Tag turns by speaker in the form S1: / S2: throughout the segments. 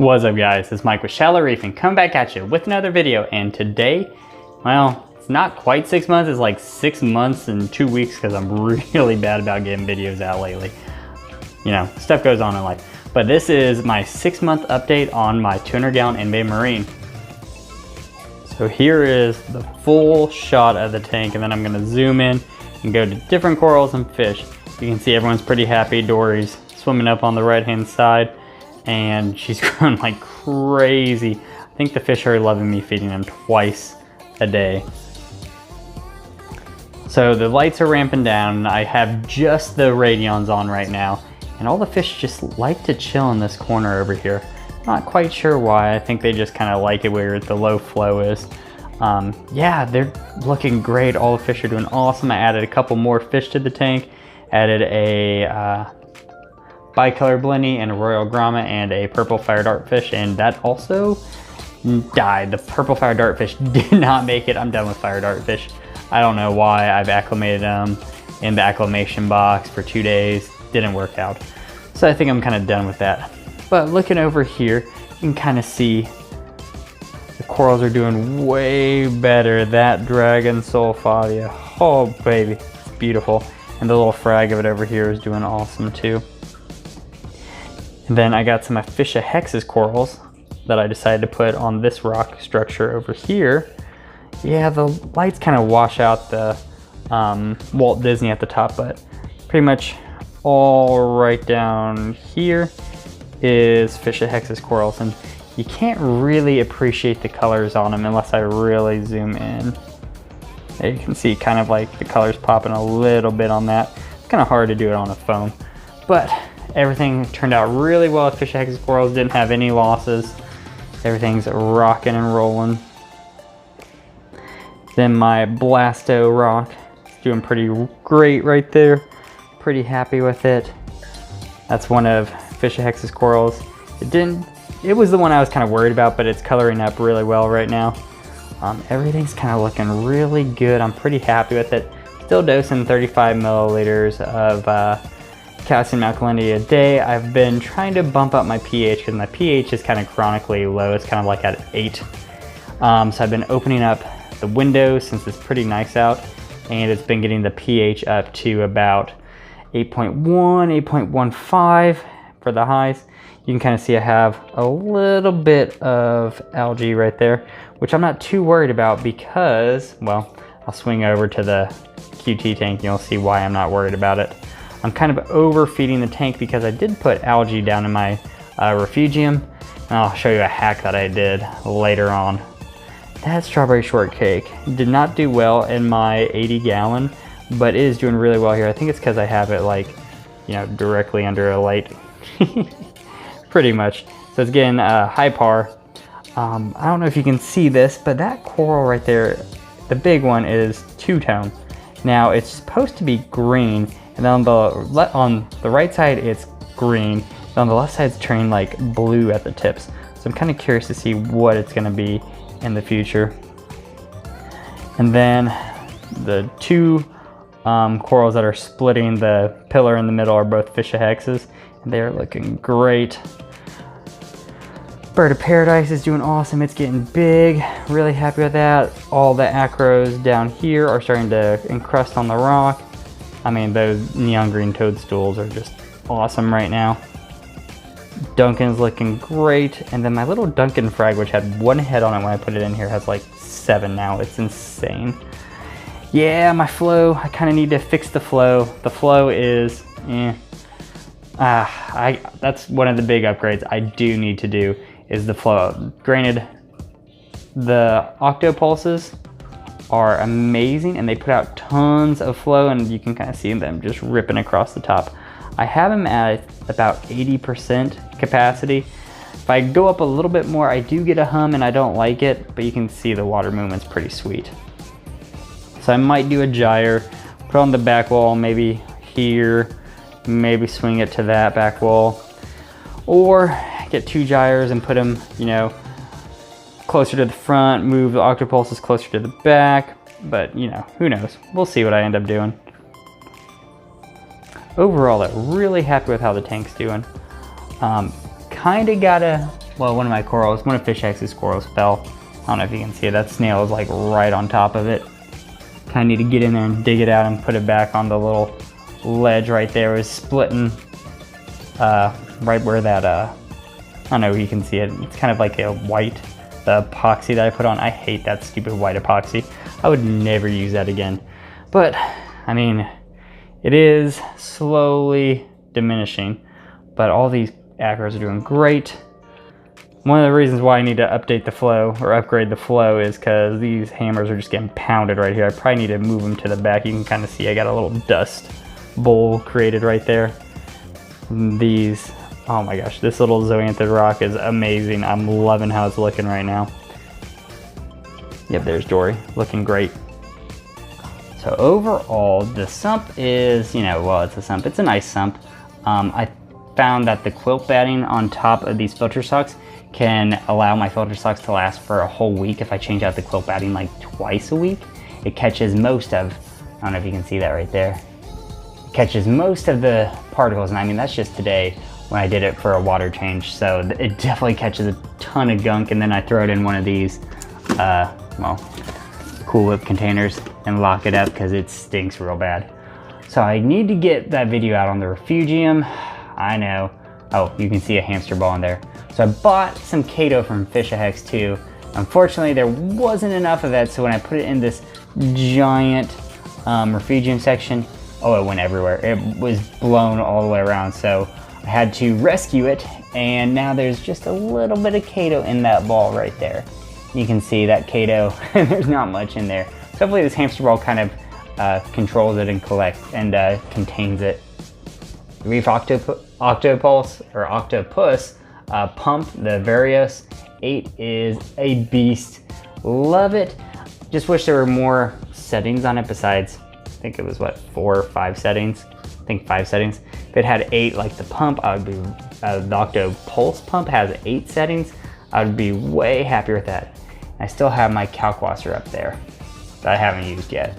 S1: What's up guys, it's Mike with Shallow Reefing, coming back at you with another video. And today, well, it's not quite 6 months, it's like 6 months and 2 weeks because I'm really bad about getting videos out lately. You know, stuff goes on in life. But this is my 6-month update on my 200-gallon in-bay marine. So here is the full shot of the tank, and then I'm gonna zoom in and go to different corals and fish. You can see everyone's pretty happy. Dory's swimming up on the right-hand side, and she's growing like crazy. I think the fish are loving me feeding them twice a day. So the lights are ramping down. I have just the radions on right now, and all the fish just like to chill in this corner over here. Not quite sure why. I think they just kind of like it where the low flow is. Yeah, they're looking great. All the fish are doing awesome. I added a couple more fish to the tank. Added a bicolor blenny and a royal grommet and a purple fire dartfish, and that also died. The purple fire dartfish did not make it. I'm done with fire dartfish. I don't know why. I've acclimated them in the acclimation box for 2 days. Didn't work out. So I think I'm kind of done with that. But looking over here, you can kind of see the corals are doing way better. That dragon sulfadia, oh baby, it's beautiful. And the little frag of it over here is doing awesome too. And then I got some Fisher Hex's corals that I decided to put on this rock structure over here. Yeah, the lights kind of wash out the Walt Disney at the top, but pretty much all right down here is Fisher Hex's corals, and you can't really appreciate the colors on them unless I really zoom in. There you can see kind of like the colors popping a little bit on that. It's kind of hard to do it on a phone, but everything turned out really well with Fisher Hex's corals. Didn't have any losses. Everything's rocking and rolling. Then my Blasto rock is doing pretty great right there. Pretty happy with it. That's one of Fisher Hex's corals. It was the one I was kind of worried about, but it's coloring up really well right now. Everything's kind of looking really good. I'm pretty happy with it. Still dosing 35 milliliters of calcium alkalinity a day. I've been trying to bump up my pH because my pH is kind of chronically low. It's kind of like at 8. So I've been opening up the windows since it's pretty nice out, and it's been getting the pH up to about 8.1, 8.15 for the highs. You can kind of see I have a little bit of algae right there, which I'm not too worried about because, well, I'll swing over to the QT tank and you'll see why I'm not worried about it. I'm kind of overfeeding the tank because I did put algae down in my refugium, and I'll show you a hack that I did later on. That strawberry shortcake did not do well in my 80-gallon, but it is doing really well here. I think it's because I have it like, you know, directly under a light. Pretty much. So it's getting high par. I don't know if you can see this, but that coral right there, the big one, is two-tone. Now it's supposed to be green, and then on the right side it's green, and on the left side it's turning like blue at the tips. So I'm kind of curious to see what it's going to be in the future. And then the two corals that are splitting the pillar in the middle are both Fisher Hexes, and they are looking great. Bird of Paradise is doing awesome. It's getting big. Really happy with that. All the acros down here are starting to encrust on the rock. I mean, those neon green toadstools are just awesome right now. Duncan's looking great. And then my little Duncan frag, which had 1 head on it when I put it in here, has like 7 now. It's insane. Yeah, my flow, I kind of need to fix the flow. The flow is, that's one of the big upgrades I do need to do, is the flow. Granted, the octopulses are amazing and they put out tons of flow, and you can kind of see them just ripping across the top. I have them at about 80% capacity. If I go up a little bit more, I do get a hum and I don't like it, but you can see the water movement's pretty sweet. So I might do a gyre, put on the back wall, maybe here, maybe swing it to that back wall, or get 2 gyres and put them, you know, closer to the front, move the octopulses closer to the back, but you know, who knows? We'll see what I end up doing. Overall, I'm really happy with how the tank's doing. Kind of gotta well, one of my corals, one of Fish X's corals fell. I don't know if you can see it. That snail is like right on top of it. Kind of need to get in there and dig it out and put it back on the little ledge right there. It was splitting right where that, I don't know if you can see it. It's kind of like a white, the epoxy that I put on. I hate that stupid white epoxy. I would never use that again. But, I mean, it is slowly diminishing, but all these acros are doing great. One of the reasons why I need to update the flow or upgrade the flow is because these hammers are just getting pounded right here. I probably need to move them to the back. You can kind of see I got a little dust bowl created right there. These, oh my gosh, this little zoanthid rock is amazing. I'm loving how it's looking right now. Yep, there's Dory, looking great. So overall, the sump is, you know, well, it's a sump. It's a nice sump. I found that the quilt batting on top of these filter socks can allow my filter socks to last for a whole week if I change out the quilt batting like twice a week. It catches most of, I don't know if you can see that right there. It catches most of the particles, and I mean, that's just today when I did it for a water change. So it definitely catches a ton of gunk, and then I throw it in one of these, well, Cool Whip containers and lock it up because it stinks real bad. So I need to get that video out on the refugium. I know. Oh, you can see a hamster ball in there. So I bought some Kato from Fish Hex too. Unfortunately, there wasn't enough of it, so when I put it in this giant refugium section, oh, it went everywhere. It was blown all the way around, so I had to rescue it, and now there's just a little bit of Kato in that ball right there. You can see that Kato, there's not much in there. So hopefully this hamster ball kind of controls it and collects and contains it. Reef Octopulse or Octopus pump, the Varios 8 is a beast. Love it. Just wish there were more settings on it besides, I think it was what, 4 or 5 settings? I think 5 settings. If it had 8 like the pump, I would be, the Octopulse pump has 8 settings. I would be way happier with that. I still have my Kalkwasser up there that I haven't used yet.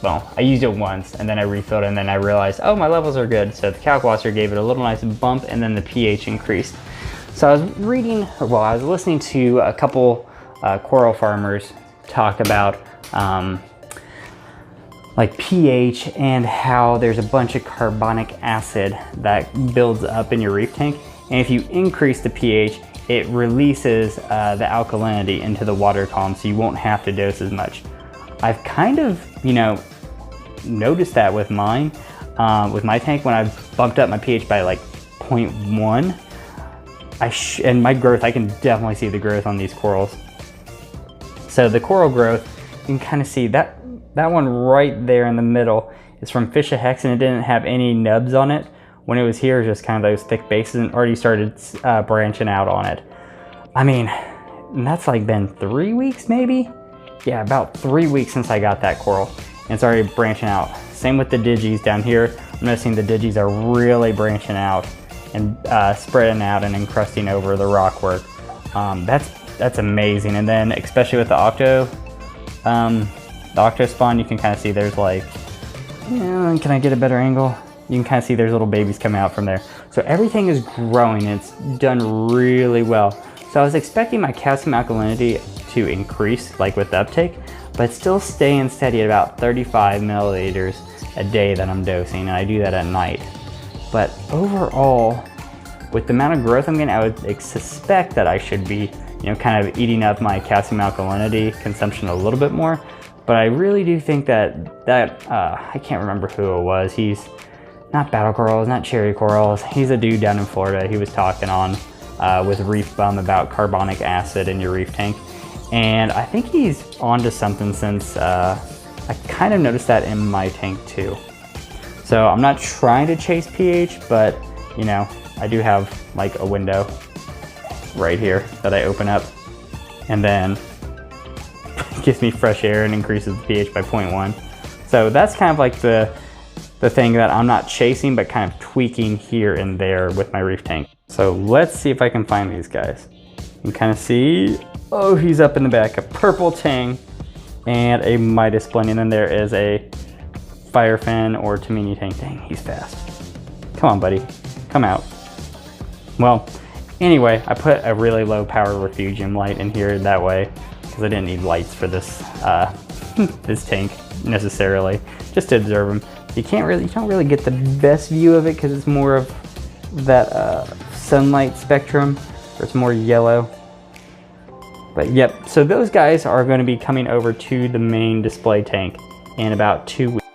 S1: Well, I used it once and then I refilled it and then I realized, oh, my levels are good. So the Kalkwasser gave it a little nice bump and then the pH increased. So I was reading, well, I was listening to a couple coral farmers talk about like pH and how there's a bunch of carbonic acid that builds up in your reef tank. And if you increase the pH, it releases the alkalinity into the water column, so you won't have to dose as much. I've kind of, you know, noticed that with mine, with my tank. When I've bumped up my pH by like 0.1, and my growth, I can definitely see the growth on these corals. So the coral growth, you can kind of see that one right there in the middle is from Fish Hex, and it didn't have any nubs on it. When it was here, it was just kind of those thick bases and already started branching out on it. I mean, and that's like been 3 weeks maybe? Yeah, about 3 weeks since I got that coral. And it's already branching out. Same with the digis down here. I'm noticing the digis are really branching out and spreading out and encrusting over the rock work. That's amazing. And then especially with the octo spawn, you can kind of see there's like, can I get a better angle? You can kind of see there's little babies coming out from there. So everything is growing. It's done really well. So I was expecting my calcium alkalinity to increase like with the uptake, but still staying steady at about 35 milliliters a day that I'm dosing, and I do that at night. But overall, with the amount of growth I'm getting, I would suspect that I should be, kind of eating up my calcium alkalinity consumption a little bit more. But I really do think that I can't remember who it was. He's not battle corals, not cherry corals. He's a dude down in Florida. He was talking on with Reef Bum about carbonic acid in your reef tank. And I think he's onto something, since I kind of noticed that in my tank too. So I'm not trying to chase pH, but I do have like a window right here that I open up, and then gives me fresh air and increases the pH by 0.1. So that's kind of like the thing that I'm not chasing, but kind of tweaking here and there with my reef tank. So let's see if I can find these guys. You can kind of see, oh, he's up in the back, a purple tang and a Midas blending. And then there is a firefin or Tamini tang. Dang, he's fast. Come on, buddy, come out. Well, Anyway, I put a really low power refugium light in here that way because I didn't need lights for this this tank necessarily, just to observe them. You don't really get the best view of it because it's more of that sunlight spectrum, or it's more yellow. But yep, so those guys are going to be coming over to the main display tank in about 2 weeks.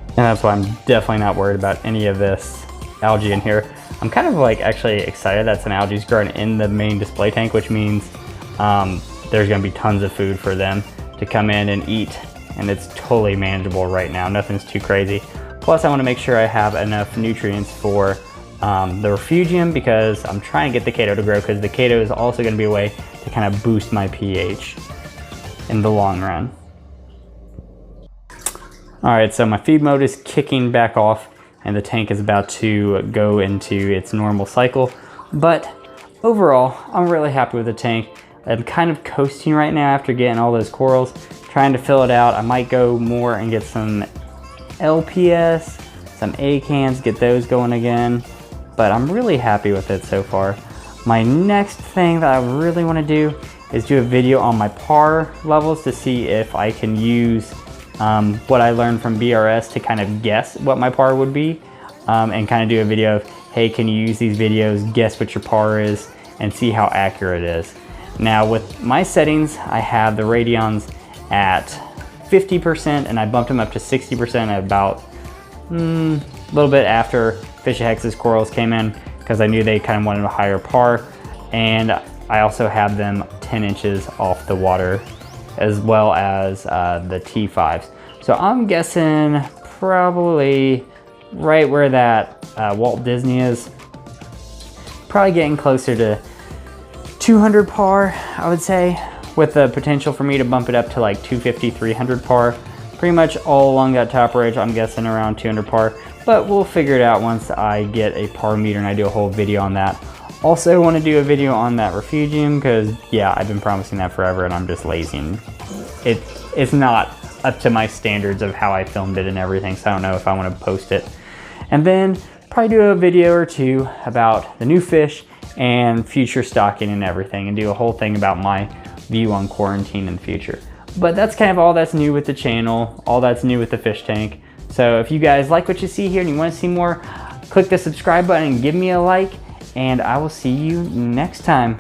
S1: And that's why I'm definitely not worried about any of this algae in here. I'm kind of like actually excited that some algae is growing in the main display tank, which means there's going to be tons of food for them to come in and eat. And it's totally manageable right now. Nothing's too crazy. Plus, I want to make sure I have enough nutrients for the refugium, because I'm trying to get the Chaeto to grow, because the Chaeto is also going to be a way to kind of boost my pH in the long run. Alright, so my feed mode is kicking back off and the tank is about to go into its normal cycle. But overall, I'm really happy with the tank. I'm kind of coasting right now after getting all those corals, trying to fill it out. I might go more and get some LPS, some A cans, get those going again. But I'm really happy with it so far. My next thing that I really want to do is do a video on my PAR levels to see if I can use what I learned from BRS to kind of guess what my PAR would be, and kind of do a video of, hey, can you use these videos, guess what your PAR is, and see how accurate it is. Now with my settings, I have the radions at 50%, and I bumped them up to 60% about a little bit after Fish-Hex's corals came in, because I knew they kind of wanted a higher PAR. And I also have them 10 inches off the water, as well as the T5s. So I'm guessing probably right where that Walt Disney is, probably getting closer to 200 PAR, I would say, with the potential for me to bump it up to like 250, 300 PAR. Pretty much all along that top ridge, I'm guessing around 200 PAR, but we'll figure it out once I get a PAR meter and I do a whole video on that. Also want to do a video on that refugium, because yeah, I've been promising that forever and I'm just lazy, and it's not up to my standards of how I filmed it and everything, so I don't know if I want to post it. And then probably do a video or two about the new fish and future stocking and everything, and do a whole thing about my view on quarantine in the future. But that's kind of all that's new with the channel, all that's new with the fish tank. So if you guys like what you see here and you want to see more, click the subscribe button and give me a like, and I will see you next time.